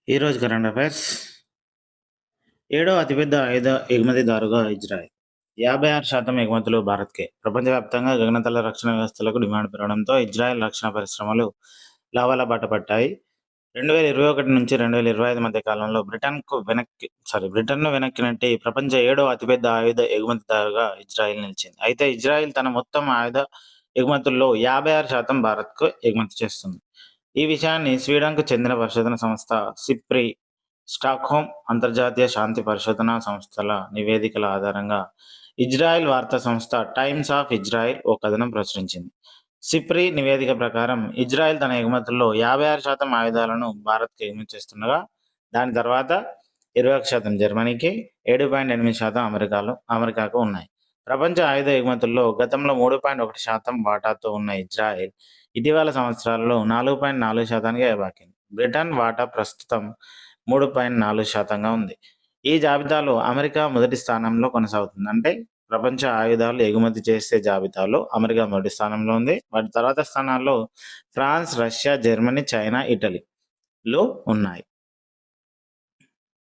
ఈరోజు current affairs. ఏడో అతిపెద్ద ఆయుధ ఎగుమతిదారుగా ఇజ్రాయెల్. 56% ఎగుమతులు భారత్కే. ప్రపంచవ్యాప్తంగా గగనతల రక్షణ వ్యవస్థలకు డిమాండ్ పెరగడంతో ఇజ్రాయెల్ రక్షణ పరిశ్రమలు లాభాల బాట పట్టాయి. 2021 నుంచి 2025 మధ్య కాలంలో బ్రిటన్ను వెనక్కి నెట్టి ప్రపంచ ఏడో అతిపెద్ద ఆయుధ ఎగుమతిదారుగా ఇజ్రాయెల్ నిలిచింది. అయితే ఇజ్రాయెల్ తన మొత్తం ఆయుధ ఎగుమతుల్లో 56% భారత్కు ఎగుమతి చేస్తుంది. ఈ విషయాన్ని స్వీడన్కు చెందిన పరిశోధన సంస్థ సిప్రి, స్టాక్హోమ్ అంతర్జాతీయ శాంతి పరిశోధనా సంస్థల నివేదికల ఆధారంగా ఇజ్రాయెల్ వార్తా సంస్థ టైమ్స్ ఆఫ్ ఇజ్రాయెల్ ఓ కథనం ప్రచురించింది. సిప్రి నివేదిక ప్రకారం ఇజ్రాయెల్ తన ఎగుమతుల్లో 56% ఆయుధాలను భారత్కు ఎగుమతి చేస్తుండగా, దాని తర్వాత 21% జర్మనీకి, 7.8% అమెరికాకు ఉన్నాయి. ప్రపంచ ఆయుధ ఎగుమతుల్లో గతంలో 3.1% వాటాతో ఉన్న ఇజ్రాయెల్ ఇటీవల సంవత్సరాలలో 4.4%కి ఎగబాకింది. బ్రిటన్ వాటా ప్రస్తుతం 3.4%గా ఉంది. ఈ జాబితాలో అమెరికా మొదటి స్థానంలో కొనసాగుతుంది. అంటే ప్రపంచ ఆయుధాలు ఎగుమతి చేసే జాబితాలో అమెరికా మొదటి స్థానంలో ఉంది. వాటి తర్వాత స్థానాల్లో ఫ్రాన్స్, రష్యా, జర్మనీ, చైనా, ఇటలీలు ఉన్నాయి.